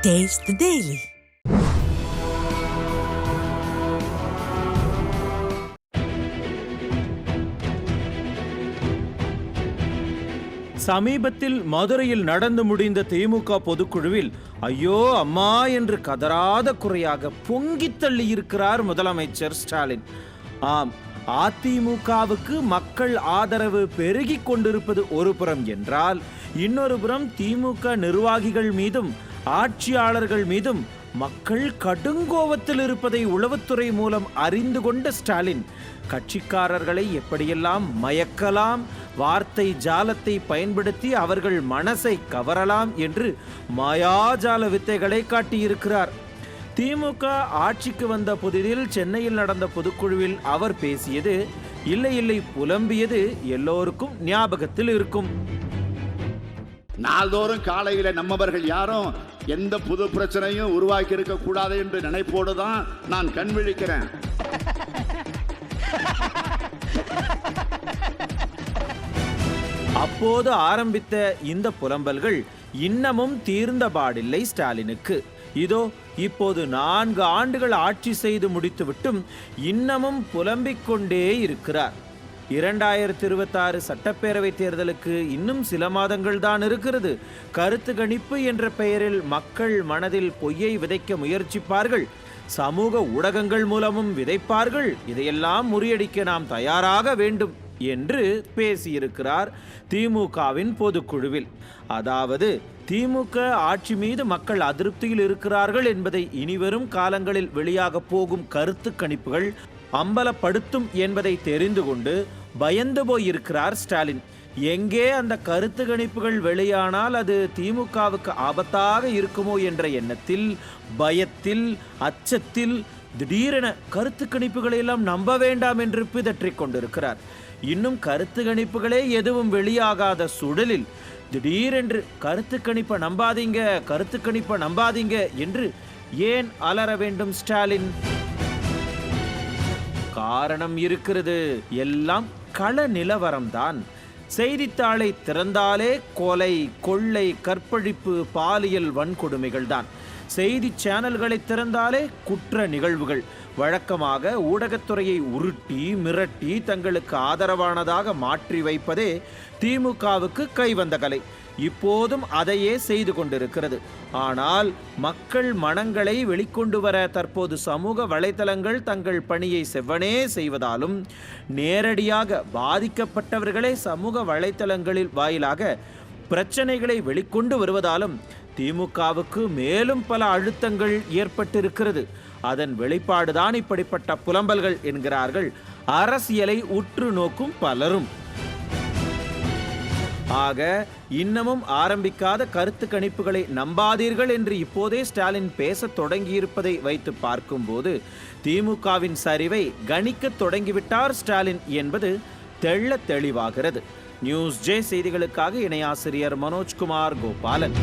Taste the Daily. சமீபத்தில் மதுரையில் நடந்து முடிந்த திமுக பொதுக்குழுவில் ஐயோ அம்மா என்று கதறாத குறையாக பொங்கித் தள்ளி இருக்கிறார் முதலமைச்சர் ஸ்டாலின். ஆம், அதிமுகவுக்கு மக்கள் ஆதரவு பெருகிக் கொண்டிருப்பது ஒரு புறம் என்றால், இன்னொரு புறம் திமுக நிர்வாகிகள் மீதும் ஆட்சியாளர்கள் மீதும் மக்கள் கடுங்கோவத்தில் இருப்பதை உளவுத்துறை மூலம் அறிந்து கொண்ட ஸ்டாலின் கட்சிக்காரர்களை எப்படியெல்லாம் மயக்கலாம், வார்த்தை ஜாலத்தை பயன்படுத்தி அவர்கள் மனசை கவரலாம் என்று மாயாஜால வித்தைகளை காட்டியிருக்கிறார். திமுக ஆட்சிக்கு வந்த புதிதில் சென்னையில் நடந்த பொதுக்குழுவில் அவர் பேசியது, இல்லை புலம்பியது எல்லோருக்கும் ஞாபகத்தில் இருக்கும். நாள்தோறும் காலையில நம்மவர்கள் யாரும் எந்த புது பிரச்சனையும் உருவாக்கி இருக்க கூடாது என்று நினைப்போடு தான் நான் கண் விழிக்கிறேன். அப்போது ஆரம்பித்த இந்த புலம்பல்கள் இன்னமும் தீர்ந்த பாடில்லை ஸ்டாலினுக்கு. இதோ இப்போது 4 ஆண்டுகள் ஆட்சி செய்து முடித்துவிட்டும் இன்னமும் புலம்பிக் கொண்டே இருக்கிறார். 2026 சட்டப்பேரவை தேர்தலுக்கு இன்னும் சில மாதங்கள் தான் இருக்கிறது. கருத்து கணிப்பு என்ற பெயரில் மக்கள் மனதில் பொய்யை விதைக்க முயற்சிப்பார்கள், சமூக ஊடகங்கள் மூலமும் விதைப்பார்கள். இதையெல்லாம் முறியடிக்க நாம் தயாராக வேண்டும் என்று பேசியிருக்கிறார் திமுகவின் பொதுக்குழுவில். அதாவது திமுக ஆட்சி மீது மக்கள் அதிருப்தியில் இருக்கிறார்கள் என்பதை இனிவரும் காலங்களில் வெளியாக போகும் கருத்து கணிப்புகள் அம்பலப்படுத்தும் என்பதை தெரிந்து கொண்டு பயந்து போயிருக்கிறார் ஸ்டாலின். எங்கே அந்த கருத்து கணிப்புகள் வெளியானால் அது திமுகவுக்கு ஆபத்தாக இருக்குமோ என்ற எண்ணத்தில், பயத்தில், அச்சத்தில் திடீரென கருத்து கணிப்புகளை எல்லாம் நம்ப வேண்டாம் என்று பிதற்றிக் கொண்டிருக்கிறார். இன்னும் கருத்து கணிப்புகளே எதுவும் வெளியாகாத சூழலில் திடீரென்று கருத்து கணிப்பை நம்பாதீங்க என்று ஏன் அலற வேண்டும் ஸ்டாலின்? காரணம் இருக்கிறது. எல்லாம் கள நிலவரம்தான். செய்தித்தாளை திறந்தாலே கொலை, கொள்ளை, கற்பழிப்பு, பாலியல் வன்கொடுமைகள் தான். செய்தி சேனல்களை திறந்தாலே குற்ற நிகழ்வுகள். வழக்கமாக ஊடகத்துறையை உருட்டி மிரட்டி தங்களுக்கு ஆதரவானதாக மாற்றி வைப்பதே திமுகவுக்கு கைவந்த கலை. இப்போதும் அதையே செய்து கொண்டிருக்கிறது. ஆனால் மக்கள் மனங்களை வெளிக்கொண்டு வர தற்போது சமூக வலைதளங்கள் தங்கள் பணியை செவ்வனே செய்வதாலும், நேரடியாக பாதிக்கப்பட்டவர்களே சமூக வலைதளங்களில் வாயிலாக பிரச்சனைகளை வெளிக்கொண்டு வருவதாலும் திமுகவுக்கு மேலும் பல அழுத்தங்கள் ஏற்பட்டிருக்கிறது. அதன் வெளிப்பாடுதான் இப்படிப்பட்ட புலம்பல்கள் என்கிறார்கள் அரசியலை உற்று நோக்கும் பலரும். ஆக இன்னமும் ஆரம்பிக்காத கருத்து கணிப்புகளை நம்பாதீர்கள் என்று இப்போதே ஸ்டாலின் பேசத் தொடங்கியிருப்பதை வைத்து பார்க்கும்போது திமுகவின் சரிவை கணிக்க தொடங்கிவிட்டார் ஸ்டாலின் என்பது தெள்ள தெளிவாகிறது. நியூஸ் ஜே செய்திகளுக்காக இணையாசிரியர் மனோஜ்குமார் கோபாலன்.